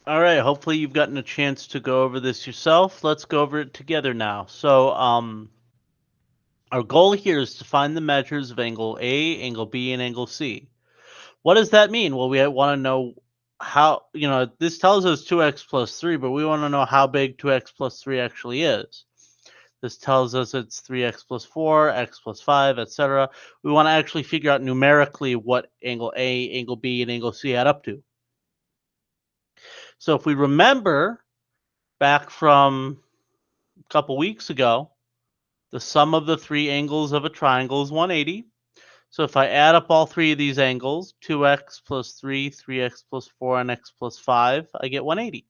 All right, hopefully you've gotten a chance to go over this yourself. Let's go over it together now. So, our goal here is to find the measures of angle A, angle B, and angle C. What does that mean? Well, we want to know how, this tells us 2x plus 3, but we want to know how big 2x plus 3 actually is. This tells us it's 3x plus 4, x plus 5, etc. We want to actually figure out numerically what angle A, angle B, and angle C add up to. So if we remember back from a couple weeks ago, the sum of the three angles of a triangle is 180. So if I add up all three of these angles, 2x plus 3, 3x plus 4, and x plus 5, I get 180.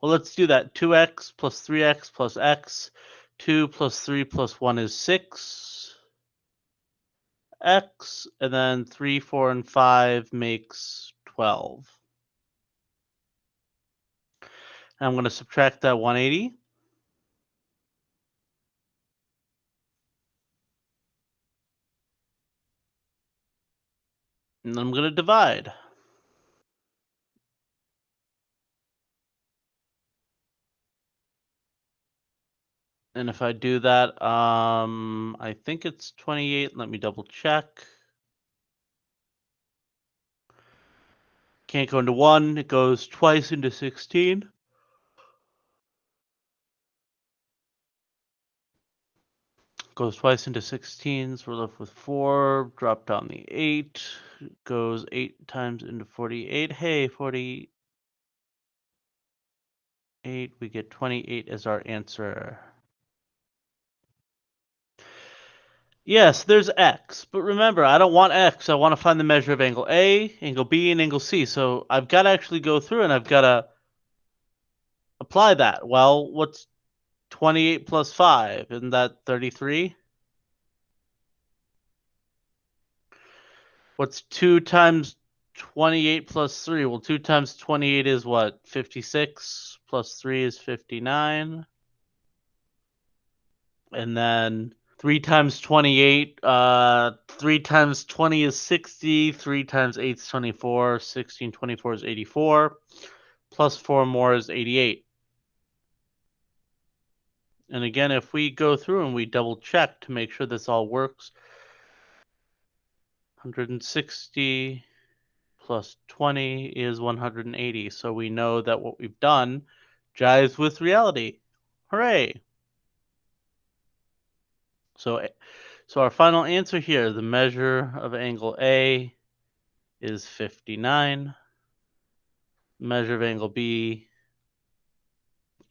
Well, let's do that. 2x plus 3x plus x. 2 plus 3 plus 1 is 6. X, and then 3, 4, and 5 makes 12. And I'm going to subtract that 180. And I'm going to divide. And if I do that, I think it's 28. Let me double check. Can't go into 1. It goes twice into 16. Goes twice into 16, so we're left with 4. Drop down the 8. Goes 8 times into 48. Hey, 48. We get 28 as our answer. Yes, there's x, but remember, I don't want x. I want to find the measure of angle A, angle B, and angle C. So I've got to actually go through and I've got to apply that. Well, what's 28 plus 5? Isn't that 33? What's 2 times 28 plus 3? Well, 2 times 28 is what? 56 plus 3 is 59. And then 3 times 28, 3 times 20 is 60, 3 times 8 is 24, 16, 24 is 84, plus 4 more is 88. And again, if we go through and we double check to make sure this all works, 160 plus 20 is 180. So we know that what we've done jives with reality. Hooray! So our final answer here, the measure of angle A is 59. Measure of angle B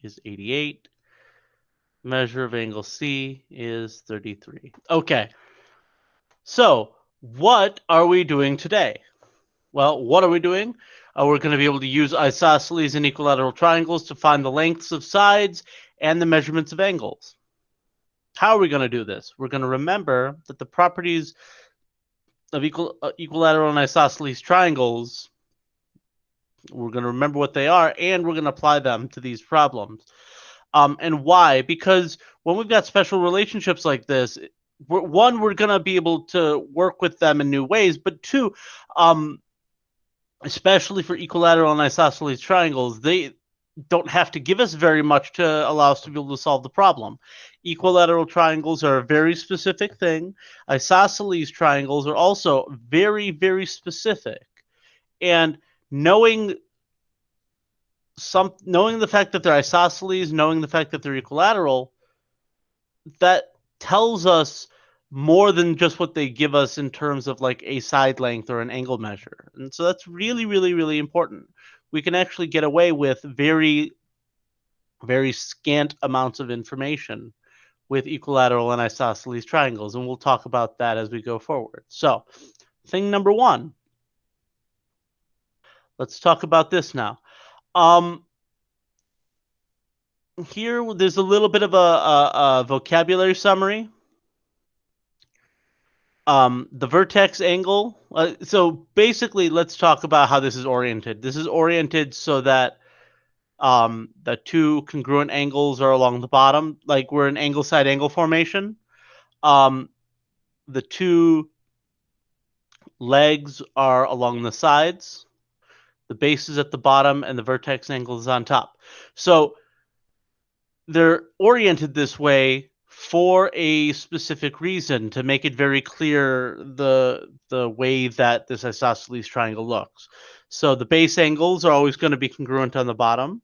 is 88. Measure of angle C is 33. Okay. So what are we doing today? Well, what are we doing? We're going to be able to use isosceles and equilateral triangles to find the lengths of sides and the measurements of angles. How are we going to do this? We're going to remember that the properties of equilateral and isosceles triangles, we're going to remember what they are, and we're going to apply them to these problems. And why? Because when we've got special relationships like this, we're going to be able to work with them in new ways, but two, especially for equilateral and isosceles triangles, they don't have to give us very much to allow us to be able to solve the problem. Equilateral triangles are a very specific thing. Isosceles triangles are also very, very specific. And knowing the fact that they're isosceles, knowing the fact that they're equilateral, that tells us more than just what they give us in terms of like a side length or an angle measure. And so that's really, really, really important. We can actually get away with very, very scant amounts of information with equilateral and isosceles triangles, and we'll talk about that as we go forward. So, thing number one. Let's talk about this now. Here, there's a little bit of a vocabulary summary. The vertex angle. So basically, let's talk about how this is oriented. This is oriented so that the two congruent angles are along the bottom, like we're an angle side angle formation. The two legs are along the sides. the base is at the bottom, and the vertex angle is on top. So they're oriented this way for a specific reason, to make it very clear the way that this isosceles triangle looks. So the base angles are always going to be congruent on the bottom.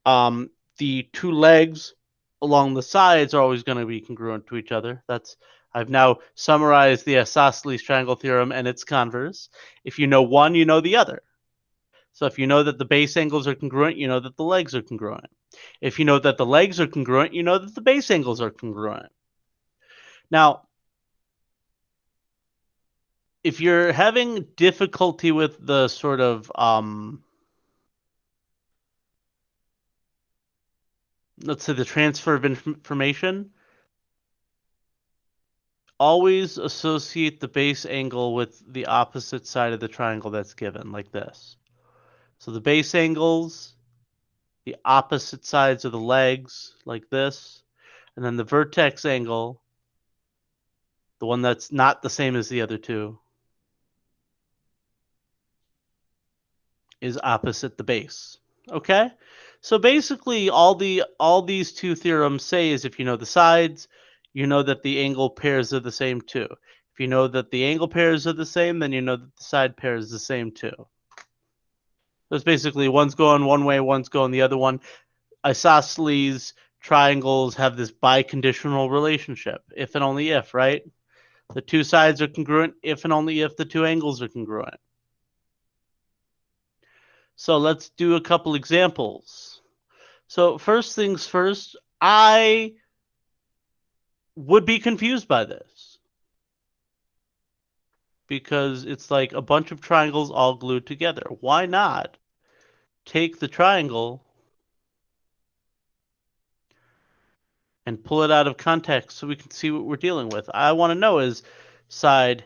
The two legs along the sides are always going to be congruent to each other. I've now summarized the isosceles triangle theorem and its converse. If you know one, you know the other. So if you know that the base angles are congruent, you know that the legs are congruent. If you know that the legs are congruent, you know that the base angles are congruent. Now, if you're having difficulty with the sort of let's say the transfer of information, always associate the base angle with the opposite side of the triangle that's given, like this. So the base angles, the opposite sides of the legs, like this, and then the vertex angle, the one that's not the same as the other two, is opposite the base. Okay? So basically all these two theorems say is, if you know the sides, you know that the angle pairs are the same too. If you know that the angle pairs are the same, then you know that the side pair is the same too. So it's basically one's going one way, one's going the other one. Isosceles triangles have this biconditional relationship, if and only if, right? The two sides are congruent if and only if the two angles are congruent. So let's do a couple examples. So first things first, I would be confused by this because it's like a bunch of triangles all glued together. Why not take the triangle and pull it out of context so we can see what we're dealing with? I want to know, is side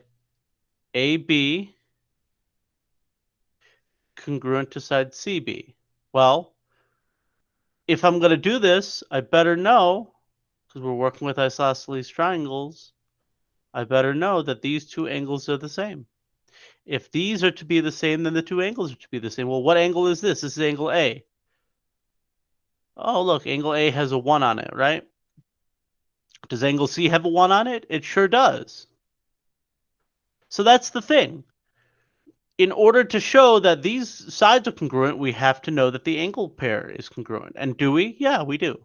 AB congruent to side CB? Well, if I'm going to do this, I better know, because we're working with isosceles triangles, I better know that these two angles are the same. If these are to be the same, then the two angles are to be the same. Well, what angle is this? This is angle A. Oh, look, angle A has a 1 on it, right? Does angle C have a 1 on it? It sure does. So that's the thing. In order to show that these sides are congruent, we have to know that the angle pair is congruent. And do we? Yeah, we do.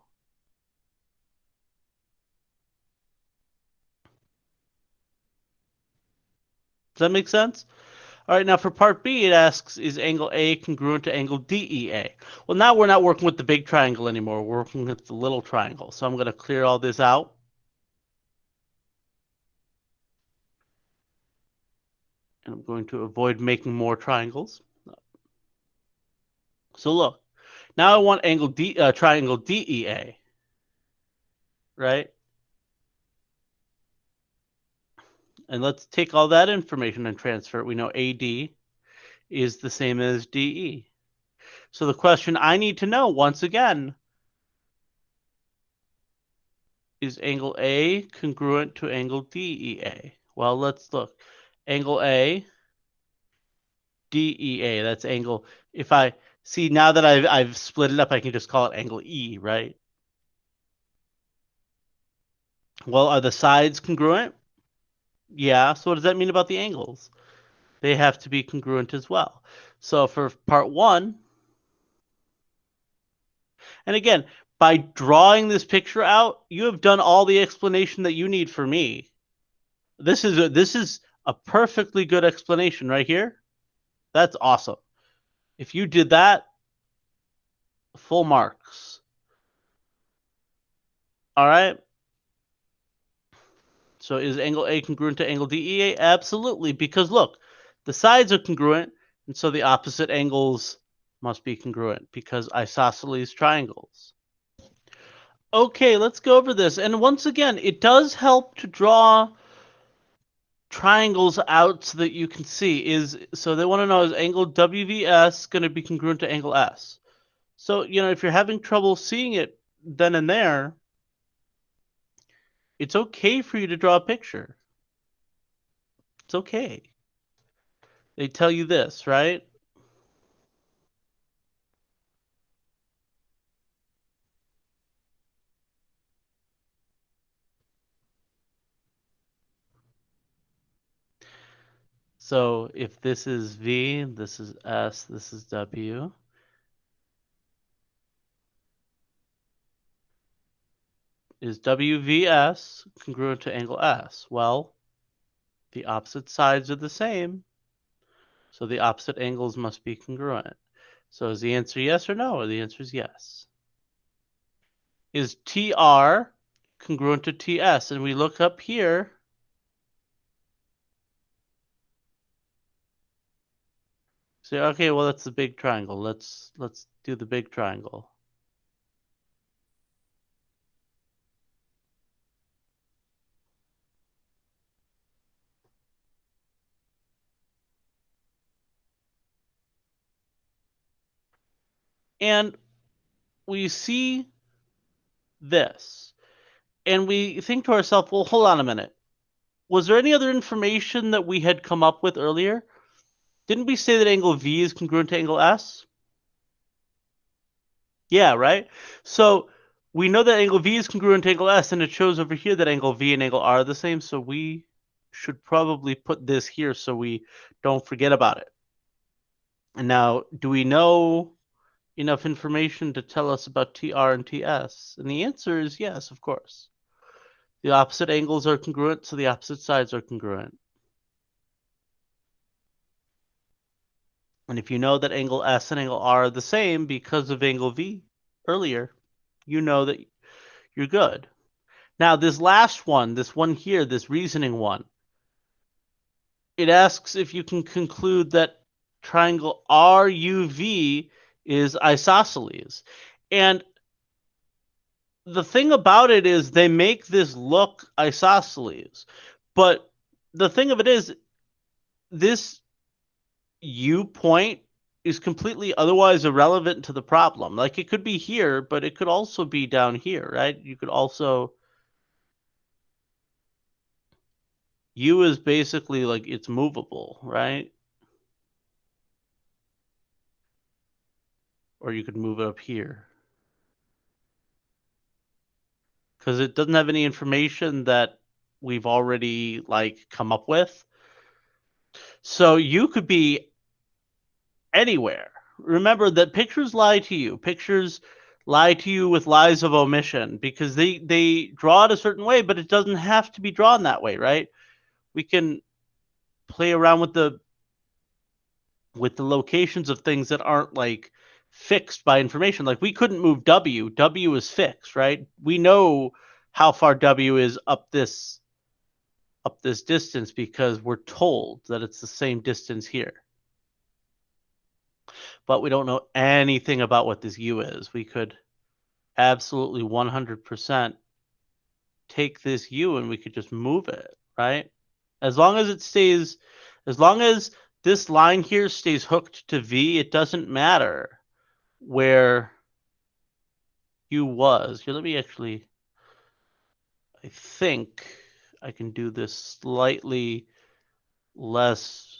Does that make sense? All right, now for part B, it asks, is angle A congruent to angle DEA? Well, now we're not working with the big triangle anymore. We're working with the little triangle. So I'm going to clear all this out. And I'm going to avoid making more triangles. So look, now I want triangle DEA, right? And let's take all that information and transfer it. We know AD is the same as DE. So the question I need to know, once again, is angle A congruent to angle DEA? Well, let's look. Angle A, DEA, that's angle. If I see, now that I've split it up, I can just call it angle E, right? Well, are the sides congruent? Yeah, so what does that mean about the angles? They have to be congruent as well. So for part 1, and again, by drawing this picture out, you have done all the explanation that you need for me. This is a perfectly good explanation right here. That's awesome. If you did that, full marks. All right. So is angle A congruent to angle DEA? Absolutely, because look, the sides are congruent, and so the opposite angles must be congruent because isosceles triangles. Okay, let's go over this. And once again, it does help to draw triangles out so that you can see. So they want to know, is angle WVS going to be congruent to angle S? So, if you're having trouble seeing it then and there, it's okay for you to draw a picture. It's okay. They tell you this, right? So if this is V, this is S, this is W. Is WVS congruent to angle S? Well, the opposite sides are the same, so the opposite angles must be congruent. So is the answer yes or no? Or the answer is yes. Is TR congruent to TS? And we look up here. Say, okay, well, that's the big triangle. Let's do the big triangle. And we see this. And we think to ourselves, well, hold on a minute. Was there any other information that we had come up with earlier? Didn't we say that angle V is congruent to angle S? Yeah, right? So we know that angle V is congruent to angle S, and it shows over here that angle V and angle R are the same, so we should probably put this here so we don't forget about it. And now, do we know enough information to tell us about TR and TS? And the answer is yes, of course. The opposite angles are congruent, so the opposite sides are congruent. And if you know that angle S and angle R are the same because of angle V earlier, you know that you're good. Now, this last one, this one here, this reasoning one, it asks if you can conclude that triangle RUV is isosceles. And the thing about it is they make this look isosceles. But the thing of it is, this U point is completely otherwise irrelevant to the problem. Like it could be here, but it could also be down here, right? You could also U is basically like it's movable, right? Or you could move it up here. Because it doesn't have any information that we've already like come up with. So you could be anywhere. Remember that pictures lie to you. Pictures lie to you with lies of omission because they draw it a certain way, but it doesn't have to be drawn that way, right? We can play around with the locations of things that aren't like fixed by information. Like we couldn't move W. W is fixed, right? We know how far W is up this distance because we're told that it's the same distance here. But we don't know anything about what this U is. We could absolutely 100% take this U and we could just move it, right? As long as it stays, as long as this line here stays hooked to V, it doesn't matter where U was. Here, let me actually, I think I can do this slightly less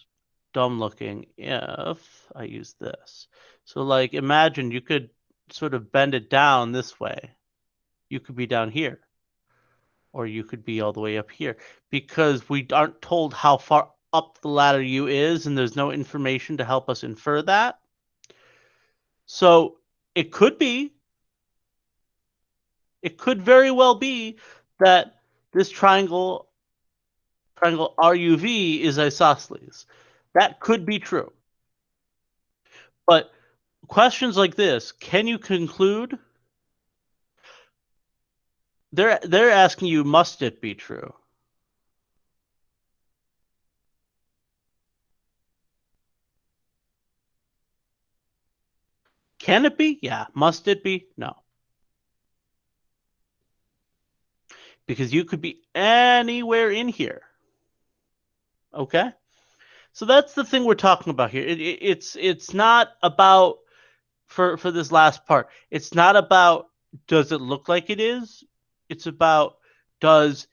dumb looking if I use this. So like imagine you could sort of bend it down this way. You could be down here. Or you could be all the way up here. Because we aren't told how far up the ladder U is, and there's no information to help us infer that. So it could very well be that this triangle RUV is isosceles. That could be true. But questions like this, can you conclude? They're asking you, must it be true? Can it be? Yeah. Must it be? No. Because you could be anywhere in here. Okay? So that's the thing we're talking about here. It's not about for this last part. It's not about does it look like it is? It's about does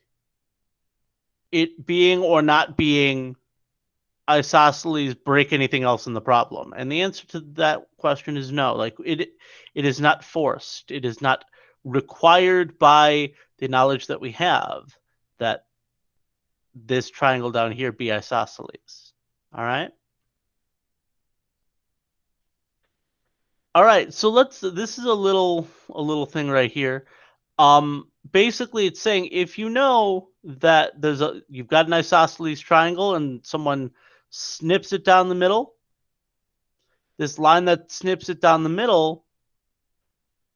it being or not being isosceles break anything else in the problem? And the answer to that question is no. Like it is not forced. It is not required by the knowledge that we have that this triangle down here be isosceles. All right. All right. So this is a little thing right here. Basically it's saying if you know that you've got an isosceles triangle and someone snips it down the middle, this line that snips it down the middle,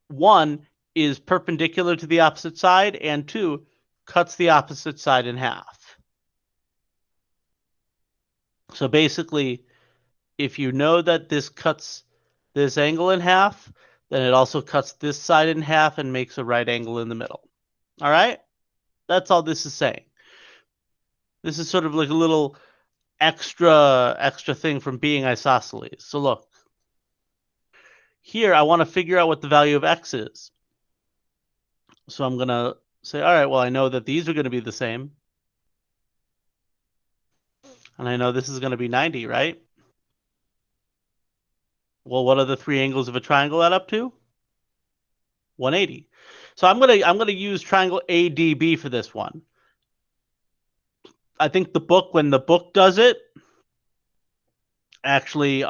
one, is perpendicular to the opposite side, and two, cuts the opposite side in half. So basically, if you know that this cuts this angle in half, then it also cuts this side in half and makes a right angle in the middle. All right? That's all this is saying. This is sort of like a little extra thing from being isosceles. So look, here I want to figure out what the value of x is. So I'm going to say, all right, well, I know that these are going to be the same. And I know this is going to be 90, right? Well, what are the three angles of a triangle add up to? 180. So I'm gonna use triangle ADB for this one. I think when the book does it, actually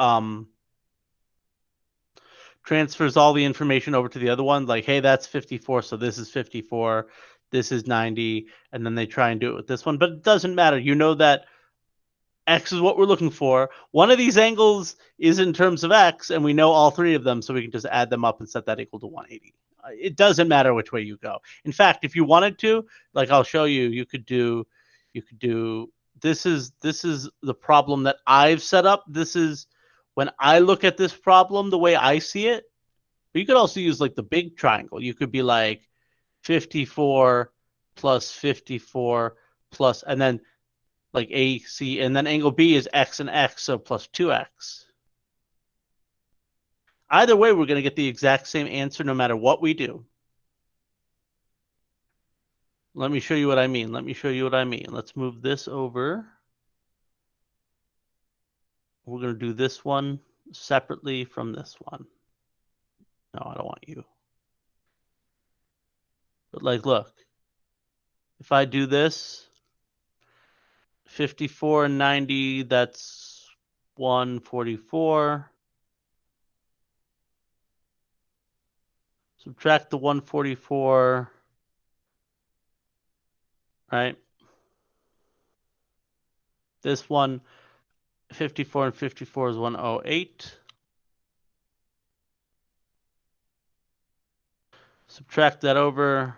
transfers all the information over to the other one. Like, hey, that's 54, so this is 54, this is 90, and then they try and do it with this one. But it doesn't matter. You know that x is what we're looking for. One of these angles is in terms of x, and we know all three of them, so we can just add them up and set that equal to 180. It doesn't matter which way you go. In fact, if you wanted to, like I'll show you, you could do this is the problem that I've set up. This is when I look at this problem the way I see it. But you could also use like the big triangle. You could be like 54 plus 54 plus, and then like AC, and then angle B is x and x, so plus 2x. Either way, we're going to get the exact same answer no matter what we do. Let me show you what I mean. Let's move this over. We're going to do this one separately from this one. No, I don't want you. But like, look, if I do this, 54 and 90, that's 144. Subtract the 144, right? This one, 54 and 54 is 108. Subtract that over.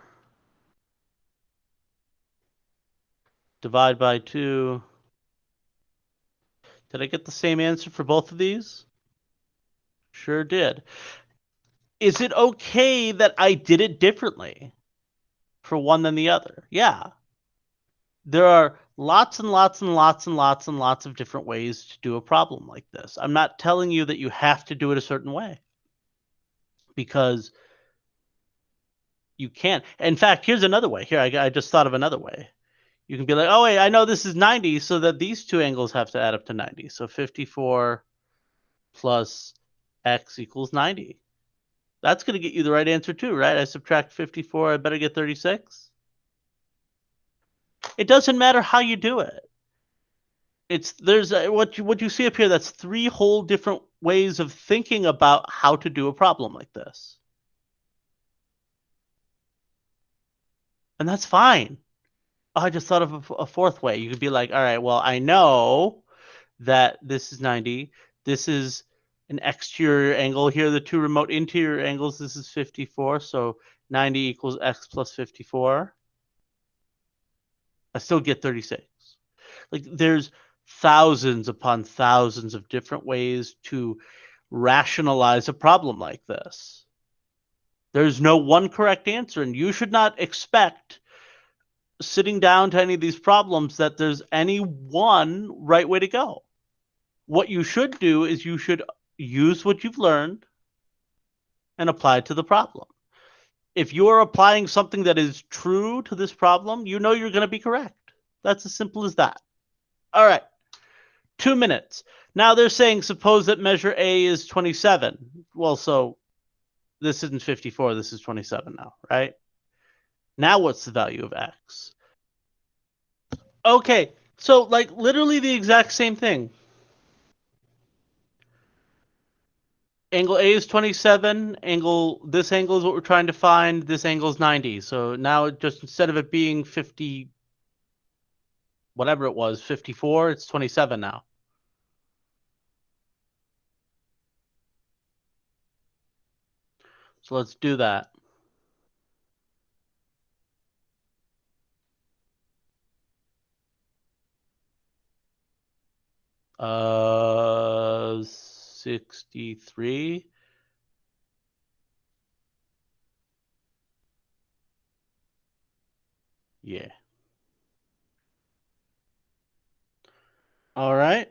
Divide by 2. Did I get the same answer for both of these? Sure did. Is it okay that I did it differently for one than the other? Yeah. There are lots and lots and lots and lots and lots of different ways to do a problem like this. I'm not telling you that you have to do it a certain way, because you can. In fact, here's another way. Here, I just thought of another way. You can be like, oh, wait, I know this is 90, so that these two angles have to add up to 90. So 54 plus x equals 90. That's going to get you the right answer too, right? I subtract 54, I better get 36. It doesn't matter how you do it. There's what you see up here. That's three whole different ways of thinking about how to do a problem like this, and that's fine. Oh, I just thought of a fourth way. You could be like, all right, well, I know that this is 90. This is an exterior angle. Here are the two remote interior angles. This is 54. So 90 equals x plus 54. I still get 36. Like, there's thousands upon thousands of different ways to rationalize a problem like this. There's no one correct answer, and you should not expect, sitting down to any of these problems, that there's any one right way to go. What you should do is you should use what you've learned and apply it to the problem. If you're applying something that is true to this problem, you know you're going to be correct. That's as simple as that. All right, 2 minutes. Now they're saying, suppose that measure A is 27. Well, so this isn't 54, this is 27 now, right? Now what's the value of x? Okay, so like literally the exact same thing. Angle A is 27. This angle is what we're trying to find. This angle is 90. So now just instead of it being 50, whatever it was, 54, it's 27 now. So let's do that. Uh, 63. Yeah. All right.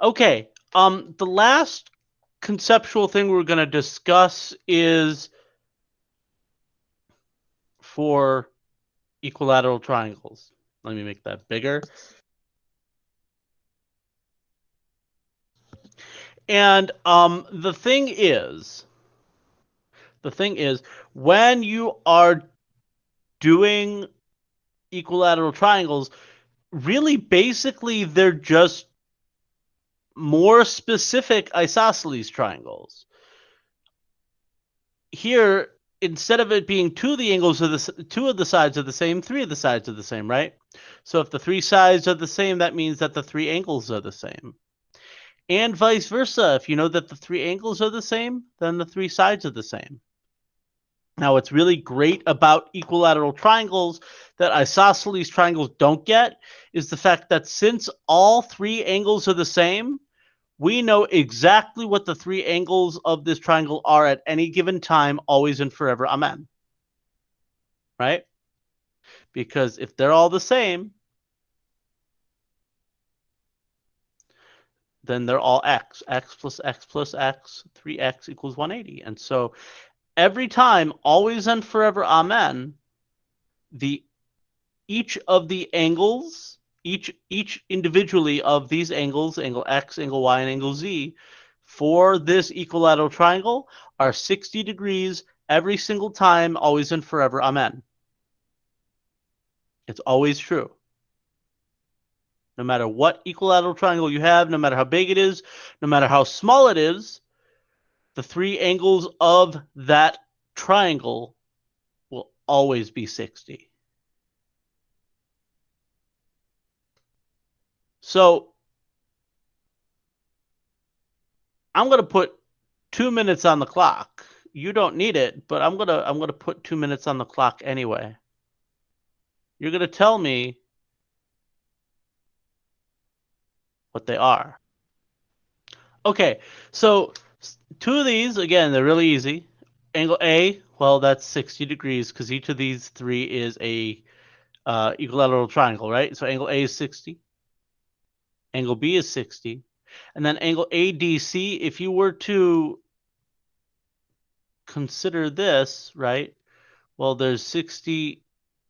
Okay. The last conceptual thing we're going to discuss is for equilateral triangles. Let me make that bigger. And the thing is, when you are doing equilateral triangles, really basically they're just more specific isosceles triangles. Here, instead of it being two of the sides are the same, three of the sides are the same, right? So if the three sides are the same, that means that the three angles are the same. And vice versa. If you know that the three angles are the same, then the three sides are the same. Now, what's really great about equilateral triangles that isosceles triangles don't get is the fact that since all three angles are the same, we know exactly what the three angles of this triangle are at any given time, always and forever. Amen. Right? Because if they're all the same, then they're all x. X plus x plus x, 3x equals 180. And so every time, always and forever, amen, each of the angles, each individually of these angles, angle x, angle y, and angle z, for this equilateral triangle are 60 degrees every single time, always and forever. Amen. It's always true. No matter what equilateral triangle you have, no matter how big it is, no matter how small it is, the three angles of that triangle will always be 60. So I'm going to put 2 minutes on the clock. You don't need it, but I'm gonna put 2 minutes on the clock anyway. You're gonna tell me what they are. Okay, so two of these, again, they're really easy. Angle A, well, that's 60 degrees because each of these three is a equilateral triangle, right? So angle A is 60, angle B is 60, and then angle ADC, if you were to consider this, right? Well, there's 60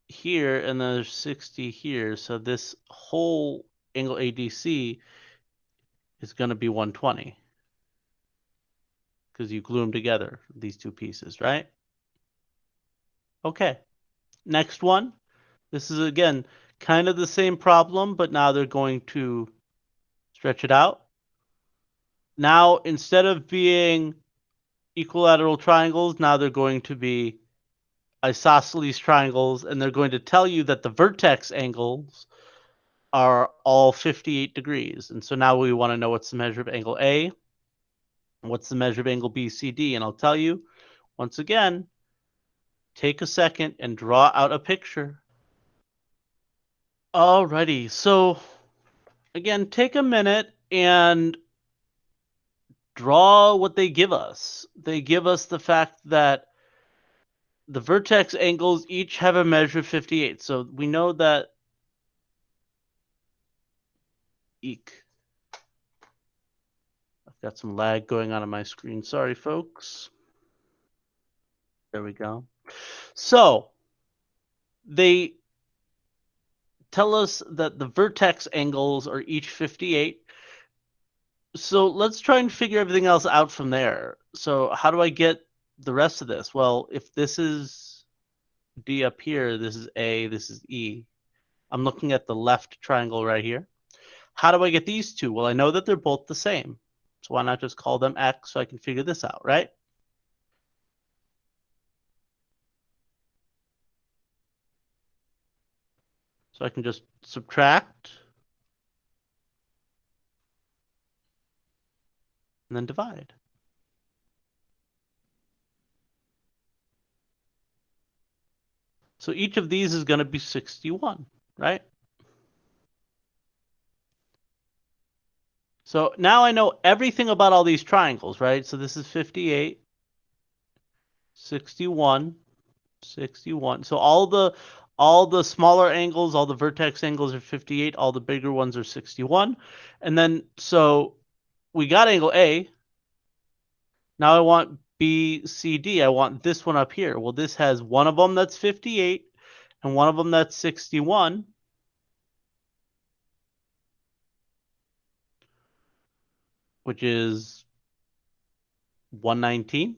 here and there's 60 here. So this whole angle ADC is going to be 120 because you glue them together, these two pieces, right? Okay, next one. This is, again, kind of the same problem, but now they're going to stretch it out. Now, instead of being equilateral triangles, now they're going to be isosceles triangles, and they're going to tell you that the vertex angles are all 58 degrees. And so now we want to know what's the measure of angle A, what's the measure of angle BCD. And I'll tell you, once again, take a second and draw out a picture. Alrighty, so again, take a minute and draw what they give us. They give us the fact that the vertex angles each have a measure of 58. So we know that eek. I've got some lag going on my screen. Sorry, folks. There we go. So they tell us that the vertex angles are each 58. So let's try and figure everything else out from there. So how do I get the rest of this? Well, if this is D up here, this is A, this is E. I'm looking at the left triangle right here. How do I get these two? Well, I know that they're both the same. So why not just call them X so I can figure this out, right? So I can just subtract and then divide. So each of these is going to be 61, right? So now I know everything about all these triangles, right? So this is 58, 61, 61. So all the smaller angles, all the vertex angles are 58, all the bigger ones are 61. And then so we got angle A. Now I want B, C, D. I want this one up here. Well, this has one of them that's 58 and one of them that's 61. Which is 119.